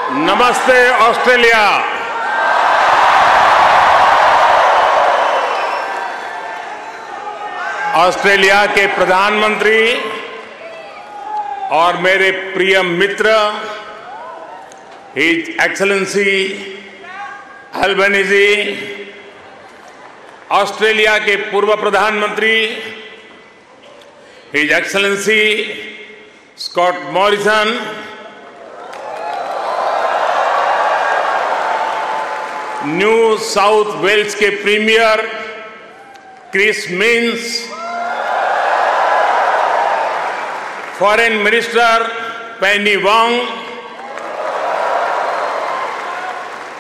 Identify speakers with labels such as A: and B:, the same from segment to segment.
A: नमस्ते Australia. Australia के प्रधानमंत्री और मेरे प्रिय मित्र हिज एक्सेलेंसी अल्बनीज़ी, ऑस्ट्रेलिया के पूर्व प्रधानमंत्री his excellency Scott Morrison, New South Wales के premier Chris Minns, foreign minister Penny Wong,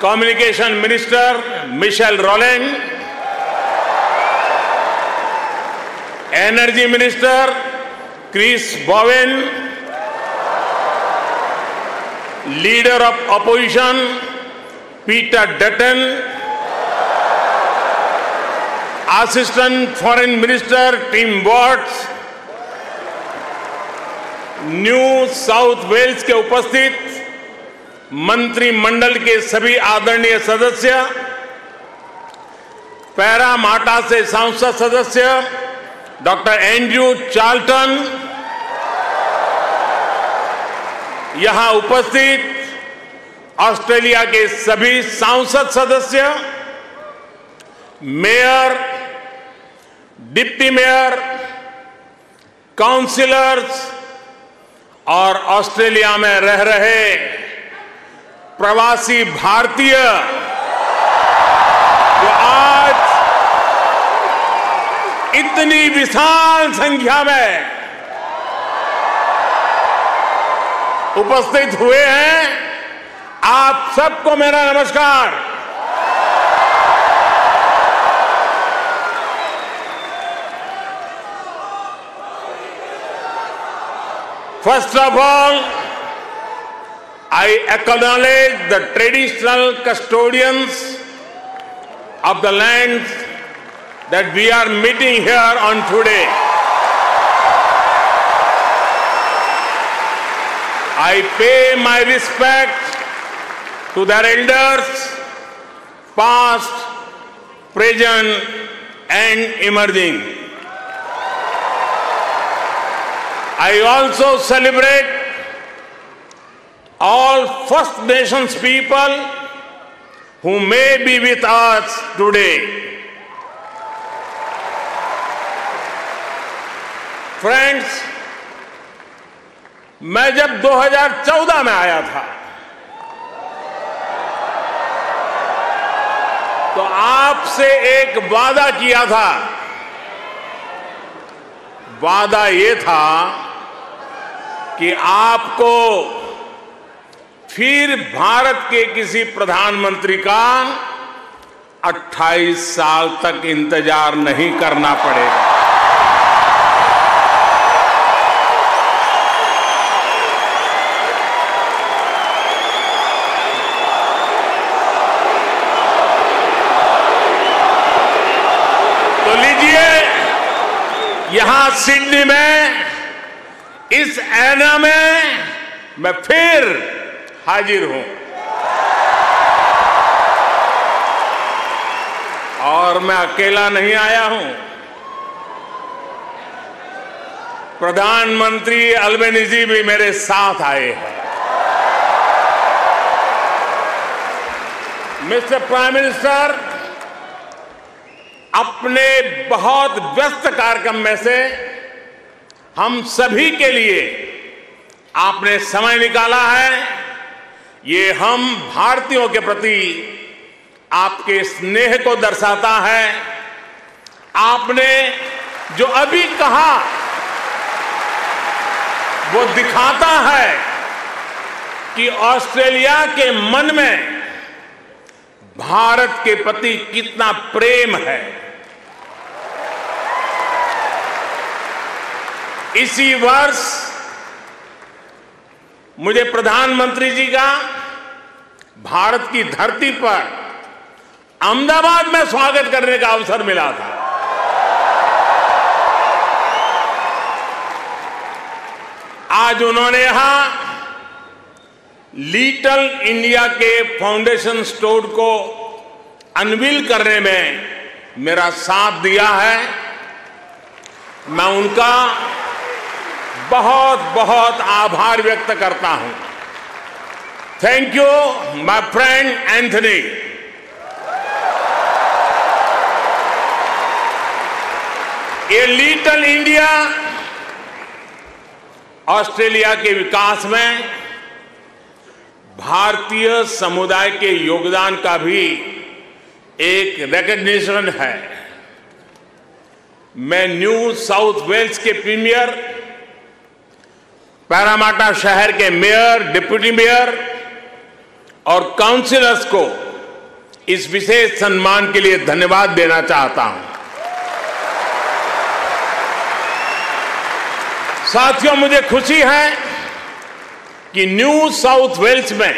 A: communication minister Michelle Rowland, energy minister Chris Bowen, leader of opposition Peter Dutton, assistant foreign minister Tim Watts, New South Wales के उपस्थित मंत्रिमंडल के सभी आदरणीय सदस्य, Parramatta से सांसद सदस्य डॉक्टर एंड्रयू चार्ल्टन, यहां उपस्थित ऑस्ट्रेलिया के सभी सांसद सदस्य, मेयर, डिप्टी मेयर, काउंसिलर्स और ऑस्ट्रेलिया में रह रहे प्रवासी भारतीय जो आज इतनी विशाल संख्या में उपस्थित हुए हैं, आप सबको मेरा नमस्कार। First of all, I acknowledge the traditional custodians of the land that we are meeting here on today. I pay my respect to their elders, past, present, and emerging. I also celebrate all First Nations people who may be with us today. Friends, मैं जब 2014 में आया था तो आपसे एक वादा किया था। वादा ये था कि आपको फिर भारत के किसी प्रधानमंत्री का 28 साल तक इंतजार नहीं करना पड़ेगा। तो लीजिए, यहां सिडनी में इस ऐना में मैं फिर हाजिर हूं और मैं अकेला नहीं आया हूं। प्रधानमंत्री अल्बनीज़ी भी मेरे साथ आए हैं। मिस्टर प्राइम मिनिस्टर, अपने बहुत व्यस्त कार्यक्रम में से हम सभी के लिए आपने समय निकाला है। ये हम भारतीयों के प्रति आपके स्नेह को दर्शाता है। आपने जो अभी कहा वो दिखाता है कि ऑस्ट्रेलिया के मन में भारत के प्रति कितना प्रेम है। इसी वर्ष मुझे प्रधानमंत्री जी का भारत की धरती पर अहमदाबाद में स्वागत करने का अवसर मिला था। आज उन्होंने यहां लिटिल इंडिया के फाउंडेशन स्टोर को अनवील करने में मेरा साथ दिया है, मैं उनका बहुत बहुत आभार व्यक्त करता हूं। Thank you my friend Anthony. ये लिटिल इंडिया ऑस्ट्रेलिया के विकास में भारतीय समुदाय के योगदान का भी एक रिकॉग्निशन है। मैं न्यू साउथ वेल्स के प्रीमियर, पैरामाटा शहर के मेयर, डिप्टी मेयर और काउंसिलर्स को इस विशेष सम्मान के लिए धन्यवाद देना चाहता हूं। साथियों, मुझे खुशी है कि न्यू साउथ वेल्स में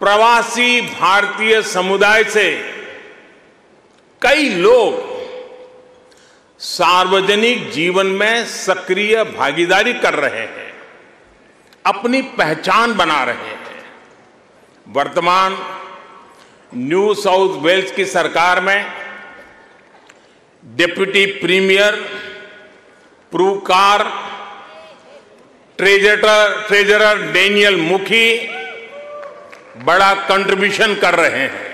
A: प्रवासी भारतीय समुदाय से कई लोग सार्वजनिक जीवन में सक्रिय भागीदारी कर रहे हैं, अपनी पहचान बना रहे हैं। वर्तमान न्यू साउथ वेल्स की सरकार में डिप्टी प्रीमियर, प्रूकार, ट्रेजरर डेनियल मुखी बड़ा कंट्रीब्यूशन कर रहे हैं।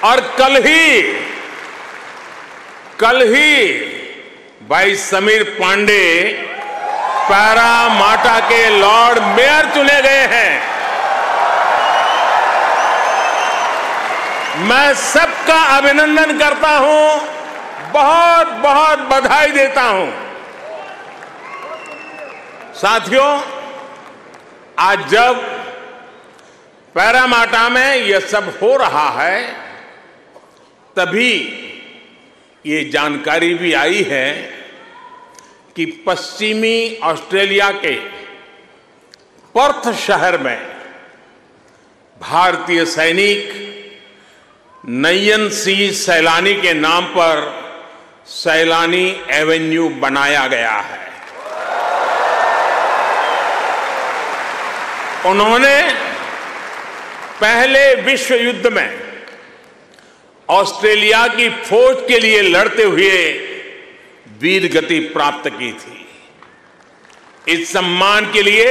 A: और कल ही भाई समीर पांडे पैरामाटा के लॉर्ड मेयर चुने गए हैं। मैं सबका अभिनंदन करता हूं, बहुत बहुत बधाई देता हूं। साथियों, आज जब पैरामाटा में यह सब हो रहा है, तभी ये जानकारी भी आई है कि पश्चिमी ऑस्ट्रेलिया के पर्थ शहर में भारतीय सैनिक नयन सिंह सैलानी के नाम पर सैलानी एवेन्यू बनाया गया है। उन्होंने पहले विश्व युद्ध में ऑस्ट्रेलिया की फौज के लिए लड़ते हुए वीर गति प्राप्त की थी। इस सम्मान के लिए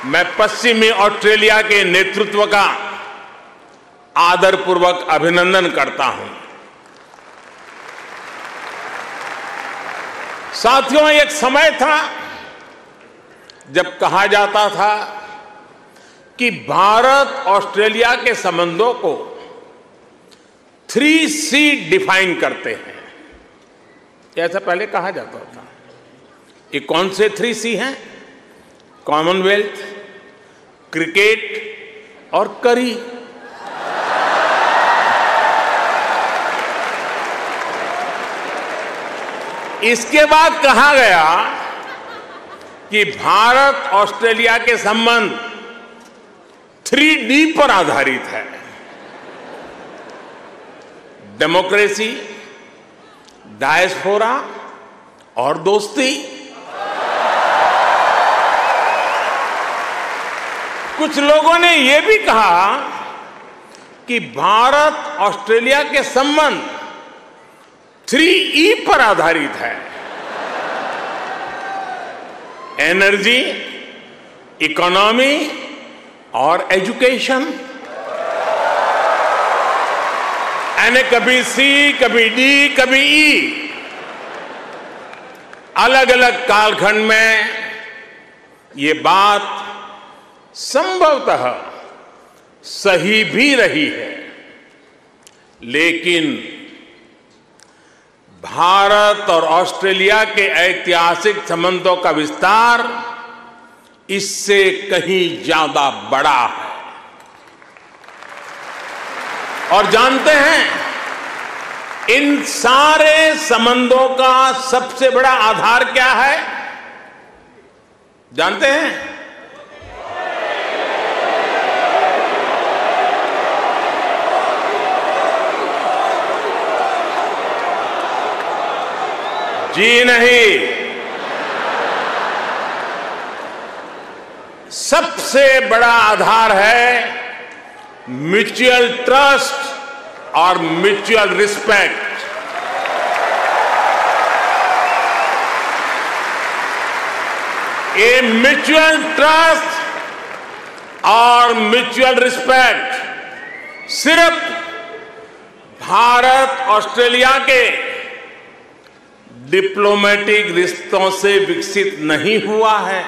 A: मैं पश्चिमी ऑस्ट्रेलिया के नेतृत्व का आदरपूर्वक अभिनंदन करता हूं। साथियों, एक समय था जब कहा जाता था कि भारत ऑस्ट्रेलिया के संबंधों को 3C डिफाइन करते हैं, ऐसा पहले कहा जाता था। ये कौन से 3C हैं? कॉमनवेल्थ, क्रिकेट और करी। इसके बाद कहा गया कि भारत ऑस्ट्रेलिया के संबंध 3D पर आधारित है। डेमोक्रेसी, डायस्पोरा और दोस्ती। कुछ लोगों ने यह भी कहा कि भारत ऑस्ट्रेलिया के संबंध 3E पर आधारित है। एनर्जी, इकोनॉमी और एजुकेशन। यानी कभी C, कभी D, कभी E। अलग अलग कालखंड में ये बात संभवतः सही भी रही है, लेकिन भारत और ऑस्ट्रेलिया के ऐतिहासिक संबंधों का विस्तार इससे कहीं ज्यादा बड़ा है। और जानते हैं, इन सारे संबंधों का सबसे बड़ा आधार क्या है? जानते हैं? जी नहीं, सबसे बड़ा आधार है म्यूचुअल ट्रस्ट और म्यूचुअल रिस्पेक्ट। ये म्यूचुअल ट्रस्ट और म्यूचुअल रिस्पेक्ट सिर्फ भारत ऑस्ट्रेलिया के डिप्लोमेटिक रिश्तों से विकसित नहीं हुआ है।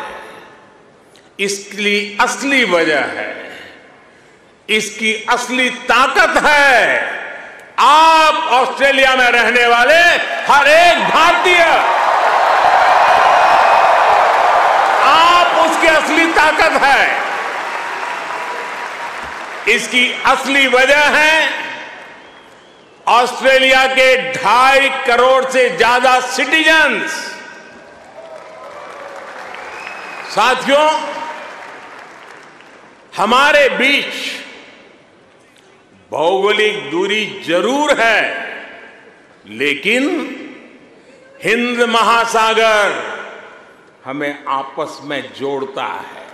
A: इसकी असली वजह है, इसकी असली ताकत है आप ऑस्ट्रेलिया में रहने वाले हर एक भारतीय। आप उसकी असली ताकत है। इसकी असली वजह है ऑस्ट्रेलिया के 2.5 करोड़ से ज्यादा सिटीजन्स। साथियों, हमारे बीच भौगोलिक दूरी जरूर है, लेकिन हिंद महासागर हमें आपस में जोड़ता है।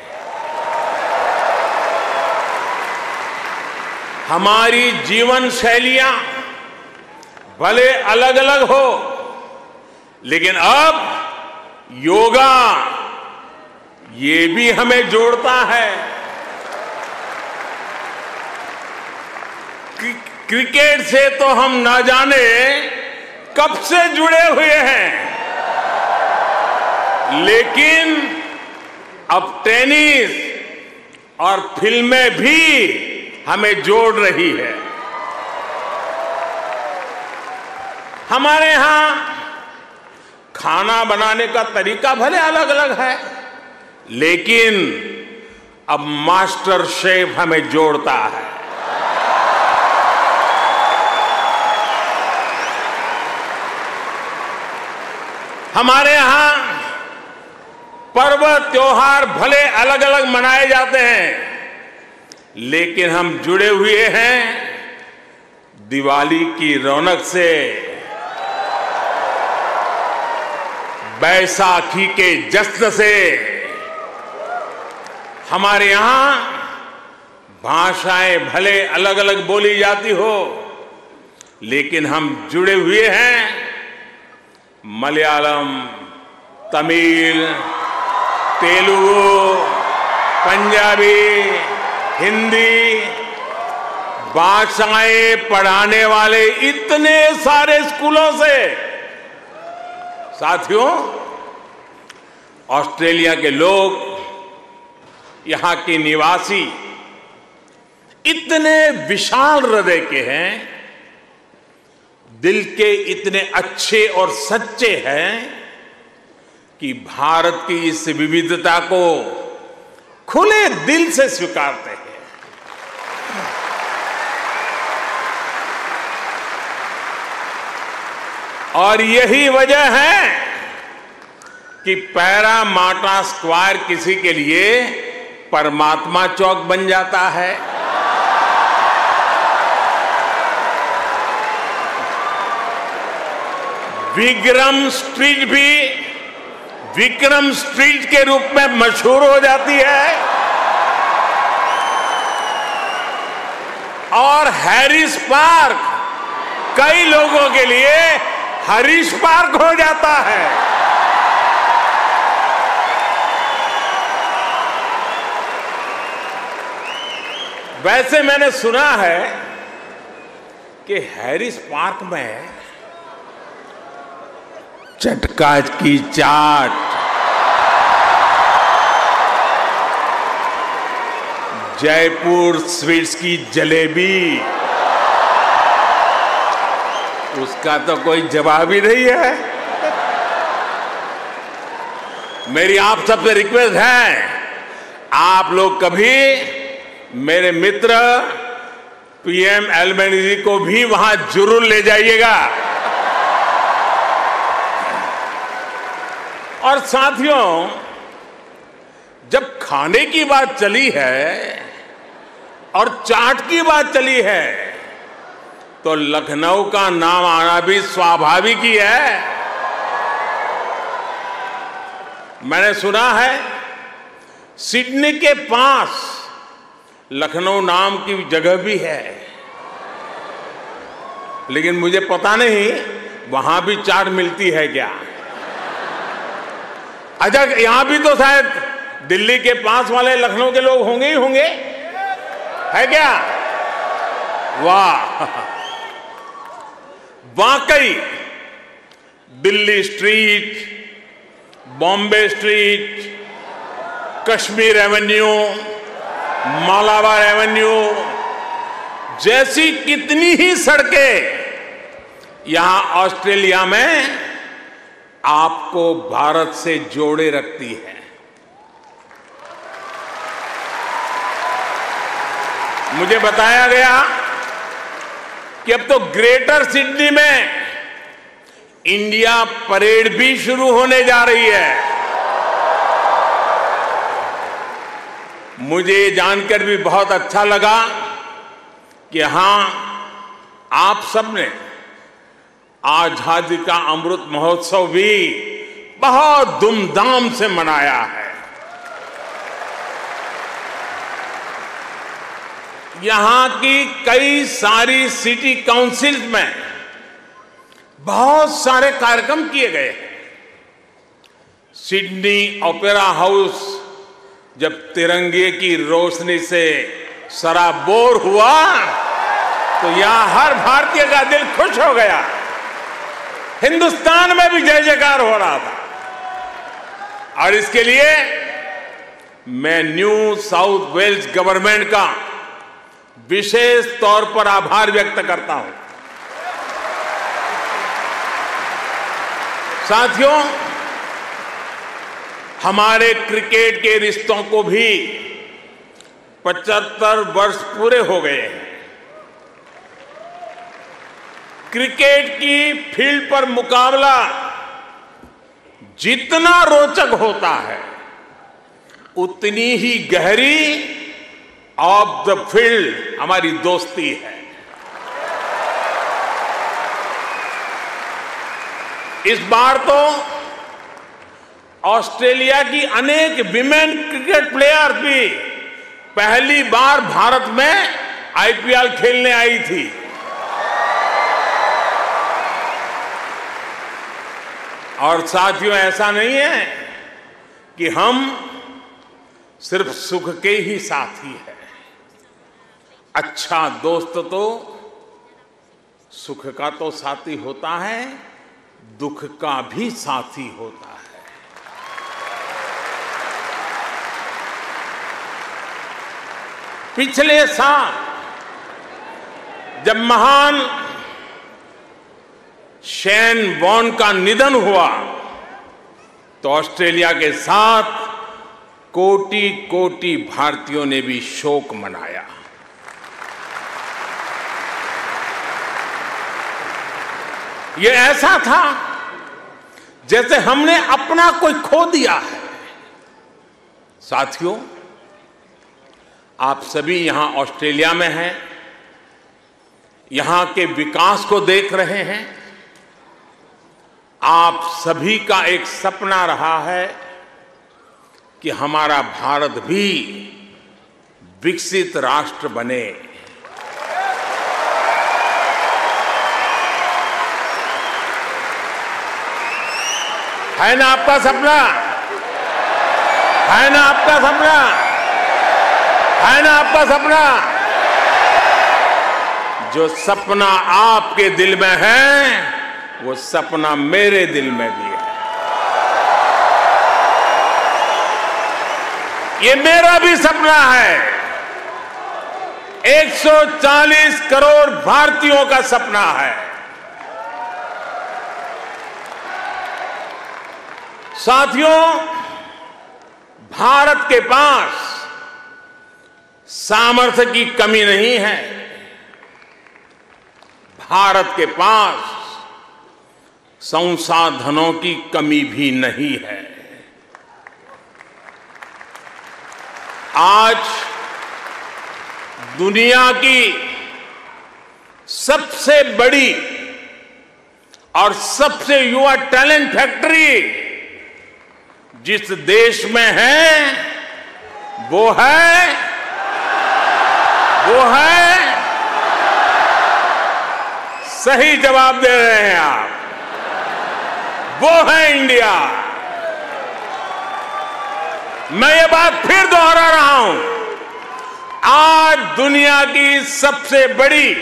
A: हमारी जीवन शैलियां भले अलग अलग हो, लेकिन अब योगा ये भी हमें जोड़ता है। क्रिकेट से तो हम ना जाने कब से जुड़े हुए हैं, लेकिन अब टेनिस और फिल्में भी हमें जोड़ रही है। हमारे यहां खाना बनाने का तरीका भले अलग अलग है, लेकिन अब मास्टर शेफ हमें जोड़ता है। हमारे यहां पर्व त्योहार भले अलग अलग मनाए जाते हैं, लेकिन हम जुड़े हुए हैं दिवाली की रौनक से, बैसाखी के जश्न से। हमारे यहां भाषाएं भले अलग अलग बोली जाती हो, लेकिन हम जुड़े हुए हैं मलयालम, तमिल, तेलुगु, पंजाबी, हिंदी भाषाएं पढ़ाने वाले इतने सारे स्कूलों से। साथियों, ऑस्ट्रेलिया के लोग, यहां के निवासी इतने विशाल हृदय के हैं, दिल के इतने अच्छे और सच्चे हैं कि भारत की इस विविधता को खुले दिल से स्वीकारते हैं। और यही वजह है कि पैरामाटा स्क्वायर किसी के लिए परमात्मा चौक बन जाता है। विक्रम स्ट्रीट भी विक्रम स्ट्रीट के रूप में मशहूर हो जाती है, और हैरिस पार्क कई लोगों के लिए हरीश पार्क हो जाता है। वैसे मैंने सुना है कि हैरिस पार्क में चटका की चाट, जयपुर स्वीट्स की जलेबी, उसका तो कोई जवाब ही नहीं है। मेरी आप सबसे रिक्वेस्ट है, आप लोग कभी मेरे मित्र पीएम एल्बनीज़ी को भी वहां जरूर ले जाइएगा। और साथियों, जब खाने की बात चली है और चाट की बात चली है, तो लखनऊ का नाम आना भी स्वाभाविक ही है। मैंने सुना है सिडनी के पास लखनऊ नाम की जगह भी है, लेकिन मुझे पता नहीं वहां भी चाट मिलती है क्या। अच्छा, यहां भी तो शायद दिल्ली के पास वाले लखनऊ के लोग होंगे ही होंगे, है क्या? वाह, वाकई Delhi street, Bombay street, Kashmir Avenue, Malabar Avenue जैसी कितनी ही सड़कें यहां ऑस्ट्रेलिया में आपको भारत से जोड़े रखती है। मुझे बताया गया कि अब तो ग्रेटर सिडनी में इंडिया परेड भी शुरू होने जा रही है। मुझे जानकर भी बहुत अच्छा लगा कि यहां आप सबने आजादी का अमृत महोत्सव भी बहुत धूमधाम से मनाया है। यहां की कई सारी सिटी काउंसिल में बहुत सारे कार्यक्रम किए गए हैं। सिडनी ओपेरा हाउस जब तिरंगे की रोशनी से सराबोर हुआ तो यहां हर भारतीय का दिल खुश हो गया। हिंदुस्तान में भी जय जयकार हो रहा था। और इसके लिए मैं न्यू साउथ वेल्स गवर्नमेंट का विशेष तौर पर आभार व्यक्त करता हूं। साथियों, हमारे क्रिकेट के रिश्तों को भी 75 वर्ष पूरे हो गए हैं। क्रिकेट की फील्ड पर मुकाबला जितना रोचक होता है, उतनी ही गहरी ऑफ द फील्ड हमारी दोस्ती है। इस बार तो ऑस्ट्रेलिया की अनेक विमेन क्रिकेट प्लेयर भी पहली बार भारत में आईपीएल खेलने आई थी। और साथियों, ऐसा नहीं है कि हम सिर्फ सुख के ही साथी हैं। अच्छा दोस्त तो सुख का तो साथी होता है, दुख का भी साथी होता है। पिछले साल जब महान शेन वॉर्न का निधन हुआ तो ऑस्ट्रेलिया के साथ कोटि कोटि भारतीयों ने भी शोक मनाया। ये ऐसा था जैसे हमने अपना कोई खो दिया है। साथियों, आप सभी यहां ऑस्ट्रेलिया में हैं, यहां के विकास को देख रहे हैं। आप सभी का एक सपना रहा है कि हमारा भारत भी विकसित राष्ट्र बने। है ना आपका सपना? है ना आपका सपना? है ना आपका सपना? जो सपना आपके दिल में है, वो सपना मेरे दिल में भी है। ये मेरा भी सपना है। 140 करोड़ भारतीयों का सपना है। साथियों, भारत के पास सामर्थ्य की कमी नहीं है। भारत के पास संसाधनों की कमी भी नहीं है। आज दुनिया की सबसे बड़ी और सबसे युवा टैलेंट फैक्ट्री जिस देश में है, वो है सही जवाब दे रहे हैं आप, वो है इंडिया। मैं ये बात फिर दोहरा रहा हूं, आज दुनिया की सबसे बड़ी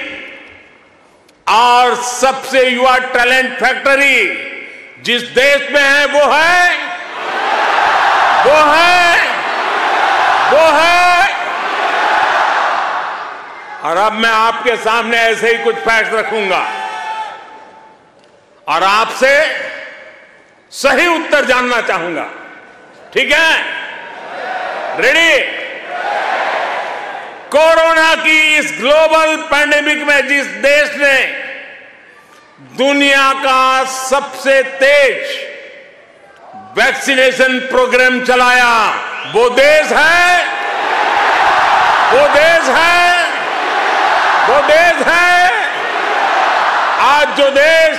A: और सबसे युवा टैलेंट फैक्ट्री जिस देश में है वो है और अब मैं आपके सामने ऐसे ही कुछ फैक्ट रखूंगा और आपसे सही उत्तर जानना चाहूंगा, ठीक है? रेडी? कोरोना की इस ग्लोबल पैंडेमिक में जिस देश ने दुनिया का सबसे तेज वैक्सीनेशन प्रोग्राम चलाया, वो देश है आज जो देश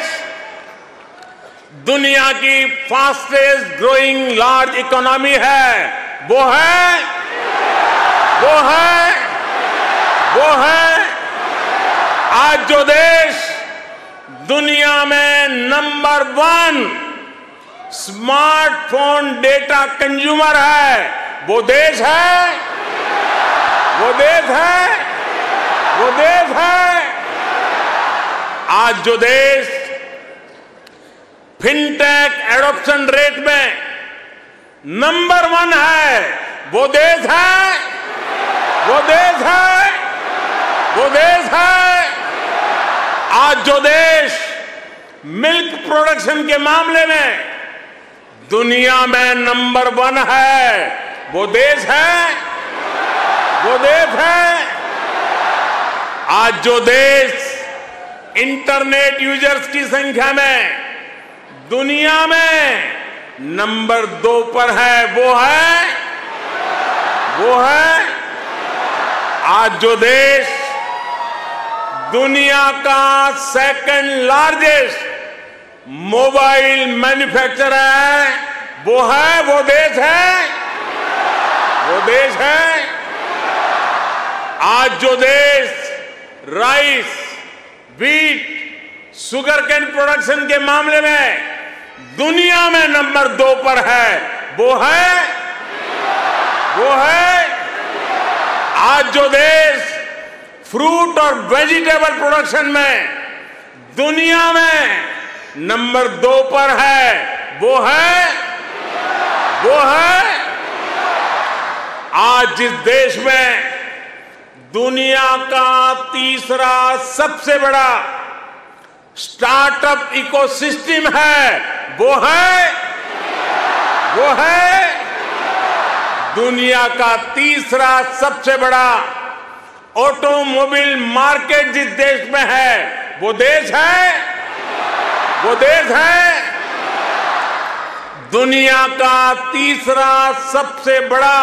A: दुनिया की फास्टेस्ट ग्रोइंग लार्ज इकोनॉमी है, वो है आज जो देश दुनिया में नंबर 1 स्मार्टफोन डेटा कंज्यूमर है, वो देश है आज जो देश फिनटेक एडॉप्शन रेट में नंबर 1 है, वो देश है आज जो देश मिल्क प्रोडक्शन के मामले में दुनिया में नंबर 1 है, वो देश है आज जो देश इंटरनेट यूजर्स की संख्या में दुनिया में नंबर 2 पर है, वो है आज जो देश दुनिया का सेकंड लार्जेस्ट मोबाइल मैन्युफैक्चरर है, वो देश है आज जो देश rice, wheat, sugar cane production के मामले में दुनिया में नंबर 2 पर है, वो है आज जो देश फ्रूट और वेजिटेबल प्रोडक्शन में दुनिया में नंबर 2 पर है, वो है आज जिस देश में दुनिया का तीसरा सबसे बड़ा स्टार्टअप इकोसिस्टम है, वो है दुनिया का तीसरा सबसे बड़ा ऑटोमोबाइल मार्केट जिस देश में है, वो देश है दुनिया का तीसरा सबसे बड़ा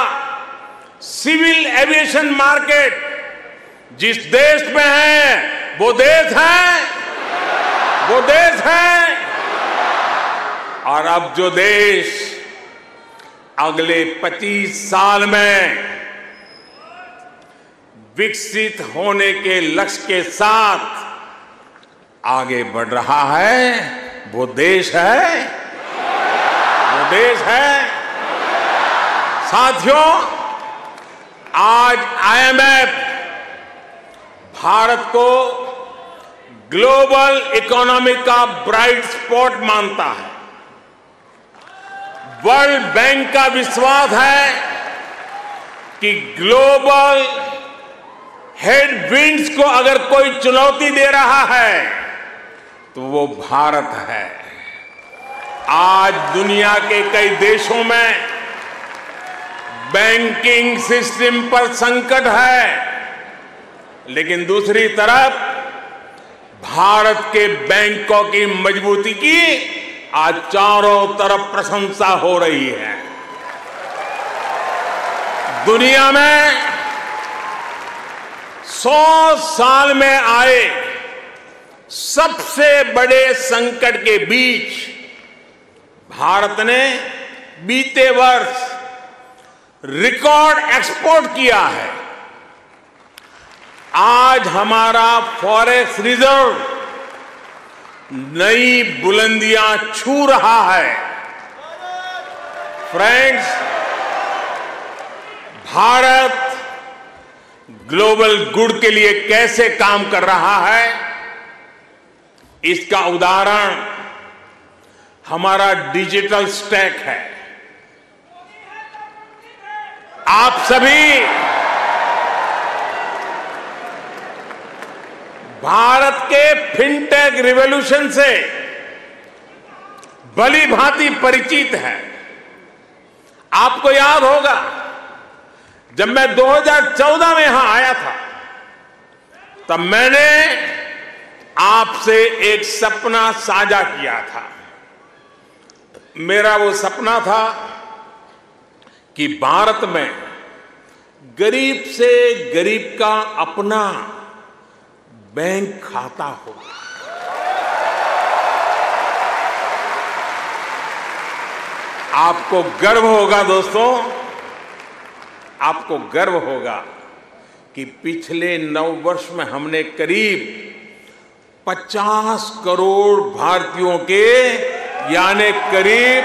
A: सिविल एविएशन मार्केट जिस देश में है, वो देश है और अब जो देश अगले 25 साल में विकसित होने के लक्ष्य के साथ आगे बढ़ रहा है, वो देश है साथियों, आज IMF भारत को ग्लोबल इकोनॉमी का ब्राइट स्पॉट मानता है। वर्ल्ड बैंक का विश्वास है कि ग्लोबल हेडविंड्स को अगर कोई चुनौती दे रहा है तो वो भारत है। आज दुनिया के कई देशों में बैंकिंग सिस्टम पर संकट है, लेकिन दूसरी तरफ भारत के बैंकों की मजबूती की आज चारों तरफ प्रशंसा हो रही है। दुनिया में 100 साल में आए सबसे बड़े संकट के बीच भारत ने बीते वर्ष रिकॉर्ड एक्सपोर्ट किया है। आज हमारा फॉरेक्स रिजर्व नई बुलंदियां छू रहा है। फ्रेंड्स, भारत ग्लोबल गुड के लिए कैसे काम कर रहा है, इसका उदाहरण हमारा डिजिटल स्टैक है। आप सभी भारत के फिनटेक रिवॉल्यूशन से भली भांति परिचित हैं। आपको याद होगा, जब मैं 2014 में यहां आया था, तब मैंने आपसे एक सपना साझा किया था। मेरा वो सपना था कि भारत में गरीब से गरीब का अपना बैंक खाता हो। आपको गर्व होगा दोस्तों, आपको गर्व होगा कि पिछले 9 वर्ष में हमने करीब 50 करोड़ भारतीयों के यानी करीब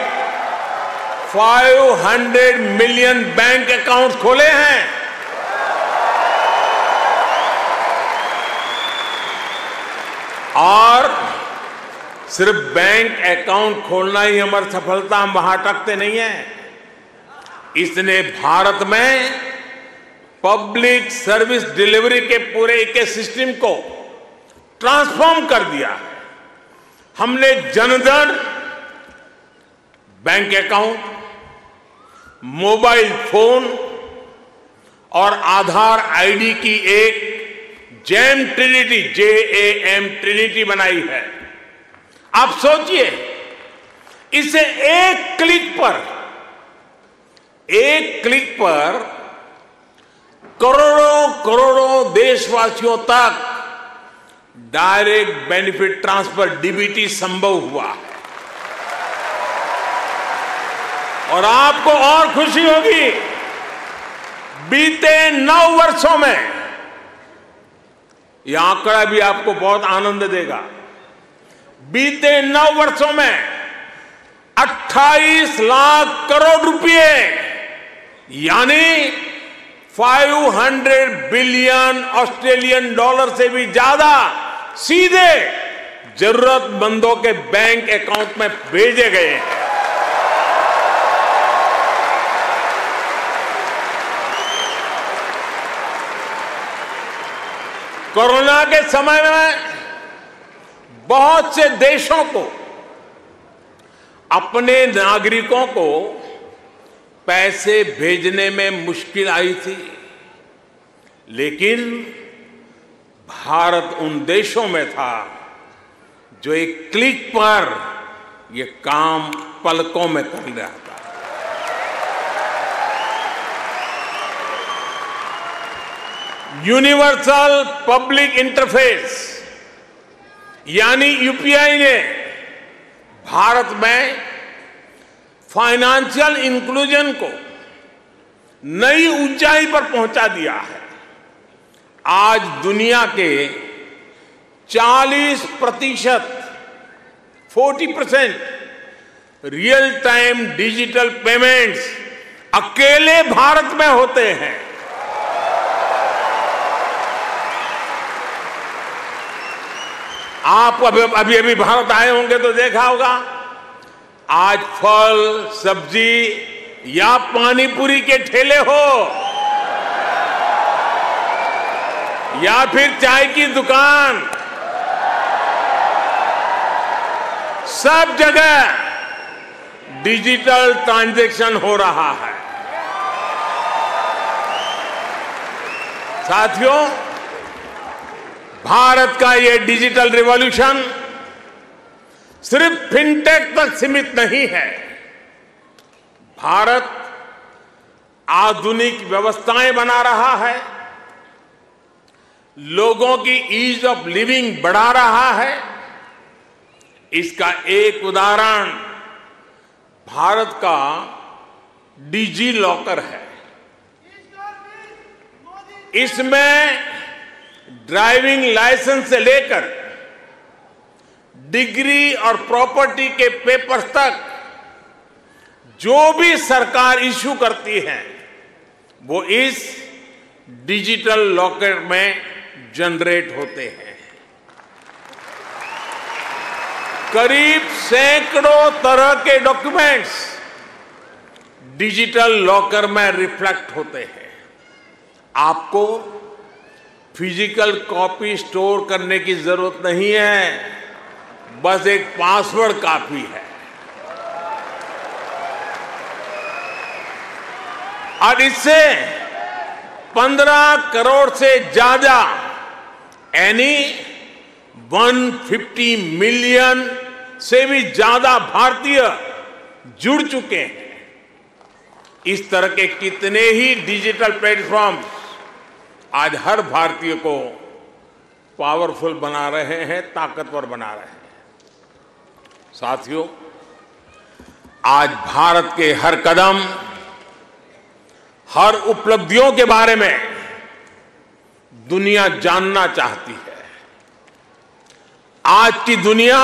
A: 500 मिलियन बैंक अकाउंट खोले हैं। और सिर्फ बैंक अकाउंट खोलना ही हमारी सफलता, हम वहां अटकते नहीं है। इसने भारत में पब्लिक सर्विस डिलीवरी के पूरे इकोसिस्टम को ट्रांसफॉर्म कर दिया है। हमने Jan Dhan bank account, mobile phone और आधार आईडी की एक जैम ट्रिनिटी, JAM ट्रिनिटी बनाई है। आप सोचिए, इसे एक क्लिक पर करोड़ों करोड़ों देशवासियों तक डायरेक्ट बेनिफिट ट्रांसफर DBT संभव हुआ है। और आपको और खुशी होगी, बीते 9 वर्षों में, यह आंकड़ा भी आपको बहुत आनंद देगा, बीते 9 वर्षों में 28 लाख करोड़ रुपए यानी 500 बिलियन ऑस्ट्रेलियन डॉलर से भी ज्यादा सीधे जरूरतमंदों के बैंक अकाउंट में भेजे गए हैं। कोरोना के समय में बहुत से देशों को अपने नागरिकों को पैसे भेजने में मुश्किल आई थी, लेकिन भारत उन देशों में था जो एक क्लिक पर यह काम पलकों में कर रहा था। यूनिवर्सल पब्लिक इंटरफेस यानी UPI ने भारत में फाइनेंशियल इंक्लूजन को नई ऊंचाई पर पहुंचा दिया है। आज दुनिया के 40% रियल टाइम डिजिटल पेमेंट्स अकेले भारत में होते हैं। आप अभी भारत आए होंगे तो देखा होगा, आज फल सब्जी या पानी पूरी के ठेले हो या फिर चाय की दुकान, सब जगह डिजिटल ट्रांजैक्शन हो रहा है। साथियों, भारत का ये डिजिटल रिवॉल्यूशन सिर्फ फिनटेक तक सीमित नहीं है। भारत आधुनिक व्यवस्थाएं बना रहा है, लोगों की ईज ऑफ लिविंग बढ़ा रहा है। इसका एक उदाहरण भारत का डिजी लॉकर है। इसमें ड्राइविंग लाइसेंस से लेकर डिग्री और प्रॉपर्टी के पेपर्स तक जो भी सरकार इश्यू करती है वो इस डिजिटल लॉकर में जनरेट होते हैं। करीब सैकड़ों तरह के डॉक्यूमेंट्स डिजिटल लॉकर में रिफ्लेक्ट होते हैं। आपको फिजिकल कॉपी स्टोर करने की जरूरत नहीं है, बस एक पासवर्ड काफी है। और इससे 15 करोड़ से ज्यादा यानी 150 मिलियन से भी ज्यादा भारतीय जुड़ चुके हैं। इस तरह के कितने ही डिजिटल प्लेटफॉर्म आज हर भारतीय को पावरफुल बना रहे हैं, ताकतवर बना रहे हैं। साथियों, आज भारत के हर कदम, हर उपलब्धियों के बारे में दुनिया जानना चाहती है। आज की दुनिया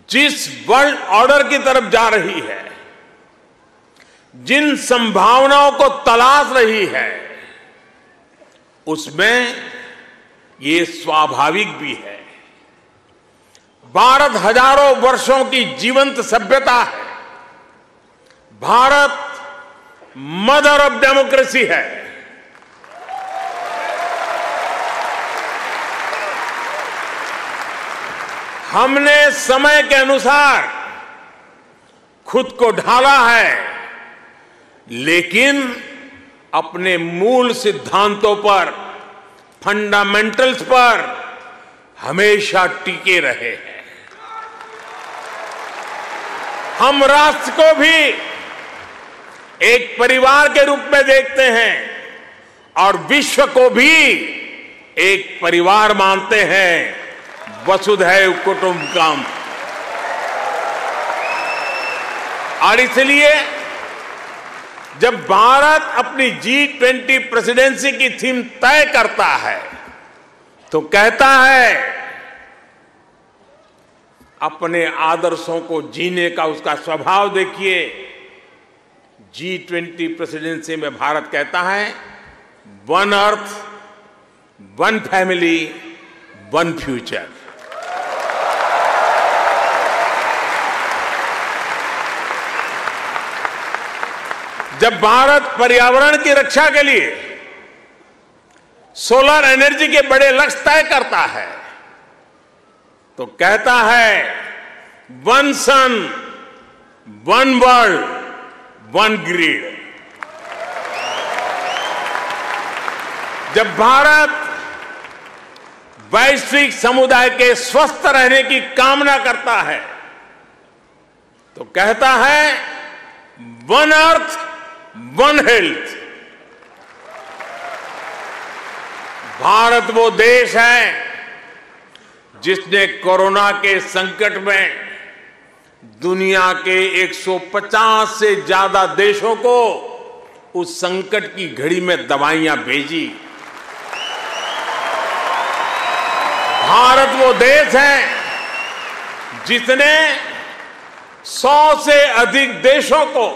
A: जिस वर्ल्ड ऑर्डर की तरफ जा रही है, जिन संभावनाओं को तलाश रही है, उसमें ये स्वाभाविक भी है। भारत हजारों वर्षों की जीवंत सभ्यता है। भारत मदर ऑफ डेमोक्रेसी है। हमने समय के अनुसार खुद को ढाला है, लेकिन अपने मूल सिद्धांतों पर, फंडामेंटल्स पर हमेशा टिके रहे हैं। हम राष्ट्र को भी एक परिवार के रूप में देखते हैं और विश्व को भी एक परिवार मानते हैं। वसुधैव कुटुंबकम। और इसलिए जब भारत अपनी G20 प्रेसिडेंसी की थीम तय करता है तो कहता है अपने आदर्शों को जीने का उसका स्वभाव देखिए। G20 प्रेसिडेंसी में भारत कहता है one earth, one family, one future. जब भारत पर्यावरण की रक्षा के लिए सोलर एनर्जी के बड़े लक्ष्य तय करता है तो कहता है वन सन, वन वर्ल्ड, वन ग्रिड। जब भारत वैश्विक समुदाय के स्वस्थ रहने की कामना करता है तो कहता है one earth, one health. Bharat वो देश है जिसने कोरोना के संकट में दुनिया के 150 से ज्यादा देशों को उस संकट की घड़ी में दवाइयां भेजी। भारत वो देश है जिसने 100 से अधिक देशों को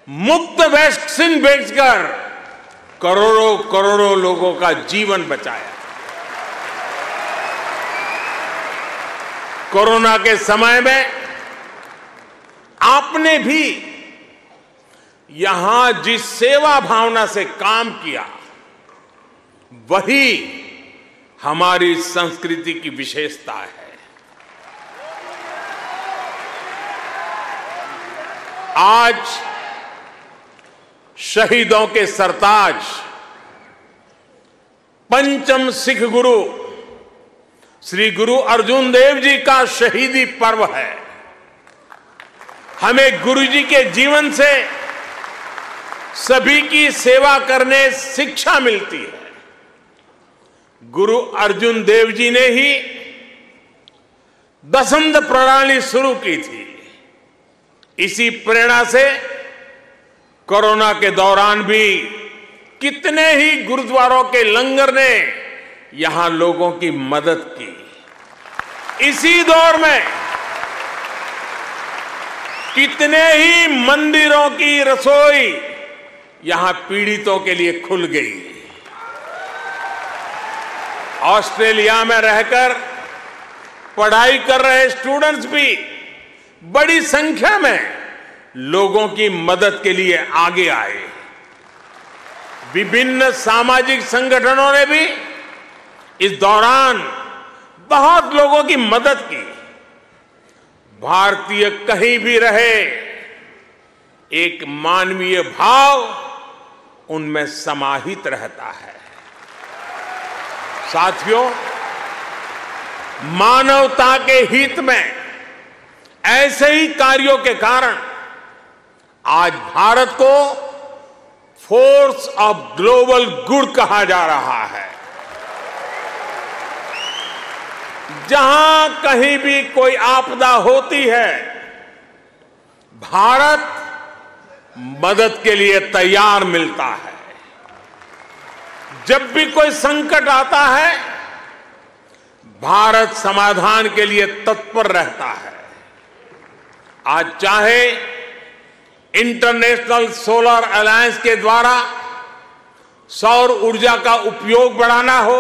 A: मुफ्त वैक्सीन भेजकर करोड़ों करोड़ों लोगों का जीवन बचाया। कोरोना के समय में आपने भी यहां जिस सेवा भावना से काम किया वही हमारी संस्कृति की विशेषता है। आज शहीदों के सरताज पंचम सिख गुरु श्री गुरु अर्जुन देव जी का शहीदी पर्व है। हमें गुरु जी के जीवन से सभी की सेवा करने शिक्षा मिलती है। गुरु अर्जुन देव जी ने ही दसंध प्रणाली शुरू की थी। इसी प्रेरणा से कोरोना के दौरान भी कितने ही गुरुद्वारों के लंगर ने यहां लोगों की मदद की। इसी दौर में कितने ही मंदिरों की रसोई यहां पीड़ितों के लिए खुल गई। ऑस्ट्रेलिया में रहकर पढ़ाई कर रहे स्टूडेंट्स भी बड़ी संख्या में लोगों की मदद के लिए आगे आए। विभिन्न सामाजिक संगठनों ने भी इस दौरान बहुत लोगों की मदद की। भारतीय कहीं भी रहे, एक मानवीय भाव उनमें समाहित रहता है। साथियों, मानवता के हित में ऐसे ही कार्यों के कारण आज भारत को फोर्स ऑफ ग्लोबल गुड कहा जा रहा है। जहां कहीं भी कोई आपदा होती है, भारत मदद के लिए तैयार मिलता है। जब भी कोई संकट आता है, भारत समाधान के लिए तत्पर रहता है। आज चाहे इंटरनेशनल सोलर अलायंस के द्वारा सौर ऊर्जा का उपयोग बढ़ाना हो,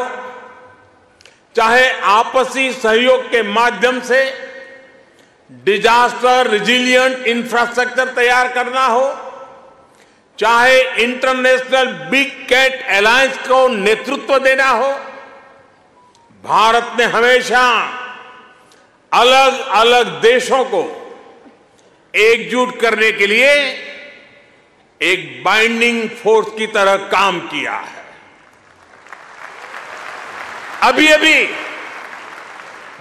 A: चाहे आपसी सहयोग के माध्यम से डिजास्टर रिजिलिएंट इंफ्रास्ट्रक्चर तैयार करना हो, चाहे इंटरनेशनल बिग कैट अलायंस को नेतृत्व देना हो, भारत ने हमेशा अलग अलग देशों को एकजुट करने के लिए एक बाइंडिंग फोर्स की तरह काम किया है। अभी अभी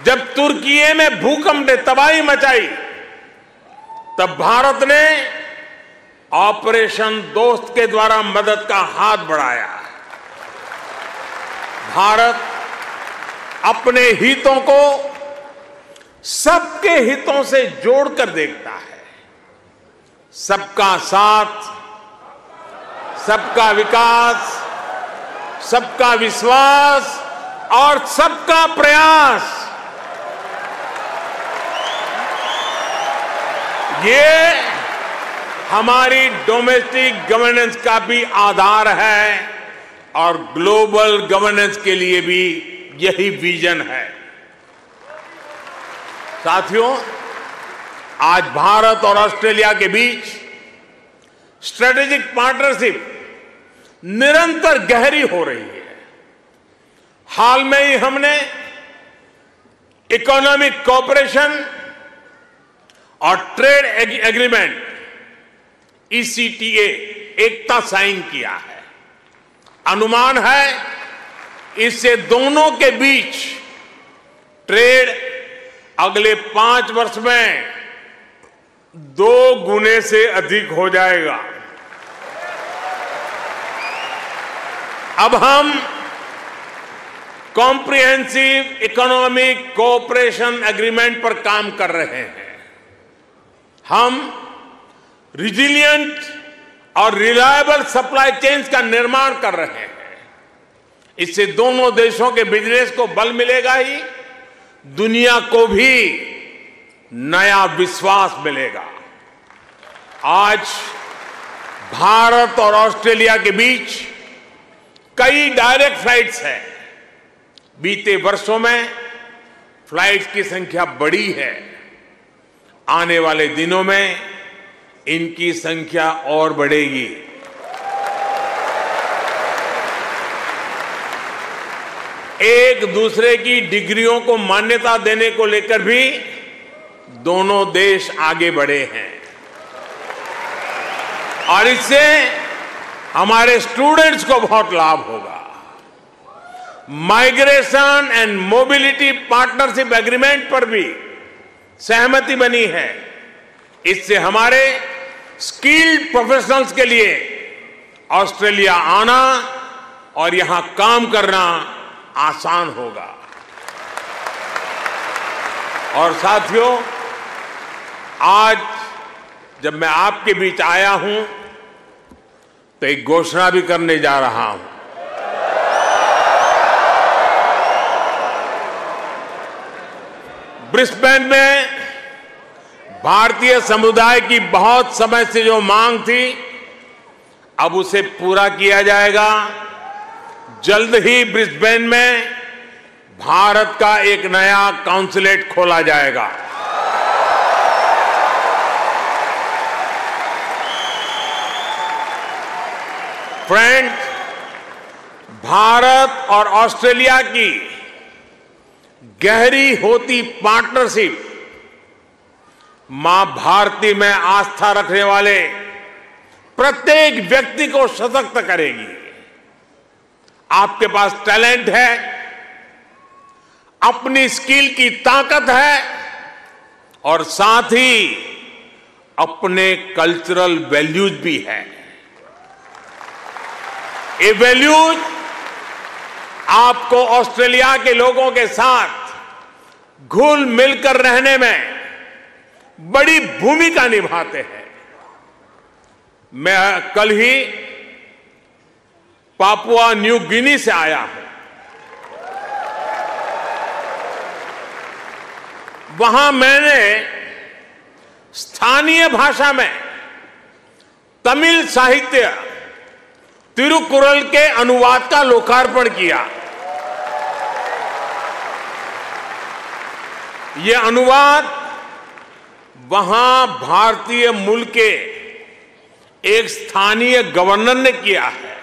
A: जब तुर्की में भूकंप ने तबाही मचाई, तब भारत ने ऑपरेशन दोस्त के द्वारा मदद का हाथ बढ़ाया। भारत अपने हितों को सबके हितों से जोड़कर देखता है। सबका साथ, सबका विकास, सबका विश्वास और सबका प्रयास, ये हमारी डोमेस्टिक गवर्नेंस का भी आधार है और ग्लोबल गवर्नेंस के लिए भी यही विजन है। साथियों, आज भारत और ऑस्ट्रेलिया के बीच स्ट्रेटेजिक पार्टनरशिप निरंतर गहरी हो रही है। हाल में ही हमने इकोनॉमिक कोऑपरेशन और ट्रेड एग्रीमेंट ECTA एकता साइन किया है। अनुमान है इससे दोनों के बीच ट्रेड अगले 5 वर्ष में 2 गुने से अधिक हो जाएगा। अब हम कॉम्प्रिहेंसिव इकोनॉमिक कोऑपरेशन एग्रीमेंट पर काम कर रहे हैं। हम रिजिलिएंट और रिलायबल सप्लाई चेन्स का निर्माण कर रहे हैं। इससे दोनों देशों के बिजनेस को बल मिलेगा ही, दुनिया को भी नया विश्वास मिलेगा। आज भारत और ऑस्ट्रेलिया के बीच कई डायरेक्ट फ्लाइट्स हैं। बीते वर्षों में फ्लाइट्स की संख्या बढ़ी है। आने वाले दिनों में इनकी संख्या और बढ़ेगी। एक दूसरे की डिग्रियों को मान्यता देने को लेकर भी दोनों देश आगे बढ़े हैं और इससे हमारे स्टूडेंट्स को बहुत लाभ होगा। Migration and mobility partnership agreement पर भी सहमति बनी है। इससे हमारे स्किल्ड प्रोफेशनल्स के लिए ऑस्ट्रेलिया आना और यहां काम करना आसान होगा। और साथियों, आज जब मैं आपके बीच आया हूं तो एक घोषणा भी करने जा रहा हूं। ब्रिस्बेन में भारतीय समुदाय की बहुत समय से जो मांग थी, अब उसे पूरा किया जाएगा। जल्द ही ब्रिस्बेन में भारत का एक नया काउंसलेट खोला जाएगा। फ्रेंड्स, भारत और ऑस्ट्रेलिया की गहरी होती पार्टनरशिप मां भारती में आस्था रखने वाले प्रत्येक व्यक्ति को सशक्त करेगी। आपके पास टैलेंट है, अपनी स्किल की ताकत है और साथ ही अपने कल्चरल वैल्यूज भी है। ये वैल्यूज आपको ऑस्ट्रेलिया के लोगों के साथ घुल मिलकर रहने में बड़ी भूमिका निभाते हैं। मैं कल ही पापुआ न्यू गिनी से आया हूं। वहां मैंने स्थानीय भाषा में तमिल साहित्य तिरुकुरल के अनुवाद का लोकार्पण किया। यह अनुवाद वहां भारतीय मूल के एक स्थानीय गवर्नर ने किया है।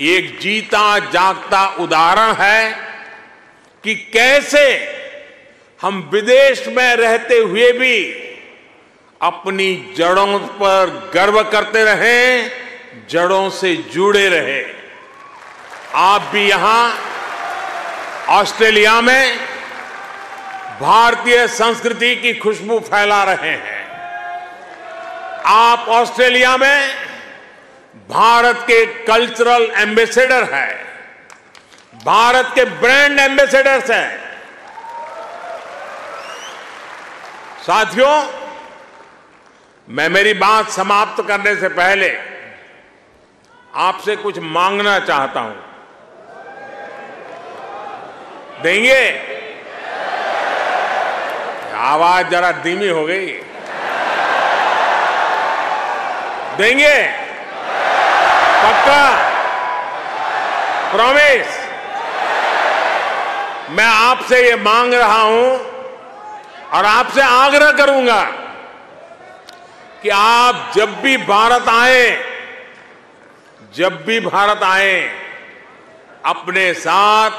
A: एक जीता जागता उदाहरण है कि कैसे हम विदेश में रहते हुए भी अपनी जड़ों पर गर्व करते रहें, जड़ों से जुड़े रहे। आप भी यहां ऑस्ट्रेलिया में भारतीय संस्कृति की खुशबू फैला रहे हैं। आप ऑस्ट्रेलिया में भारत के कल्चरल एम्बेसडर हैं, भारत के ब्रांड एम्बेसडर्स हैं। साथियों, मैं मेरी बात समाप्त करने से पहले आपसे कुछ मांगना चाहता हूं। देंगे? आवाज जरा धीमी हो गई। देंगे? पक्का? प्रॉमिस? मैं आपसे ये मांग रहा हूं और आपसे आग्रह करूंगा कि आप जब भी भारत आए, अपने साथ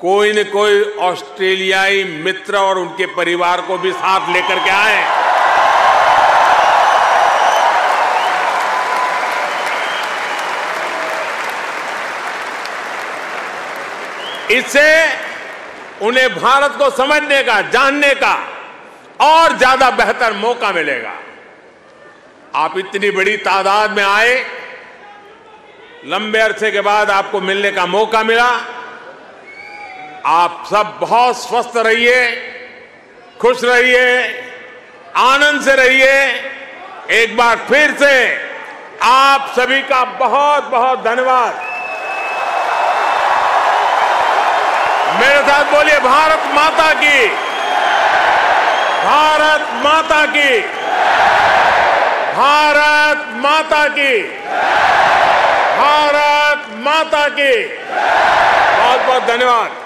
A: कोई न कोई ऑस्ट्रेलियाई मित्र और उनके परिवार को भी साथ लेकर के आए। इससे उन्हें भारत को समझने का, जानने का और ज्यादा बेहतर मौका मिलेगा। आप इतनी बड़ी तादाद में आए, लंबे अरसे के बाद आपको मिलने का मौका मिला। आप सब बहुत स्वस्थ रहिए, खुश रहिए, आनंद से रहिए। एक बार फिर से आप सभी का बहुत बहुत धन्यवाद। मेरे साथ बोलिए, भारत माता की, भारत माता की, भारत माता की, भारत माता की। बहुत बहुत धन्यवाद।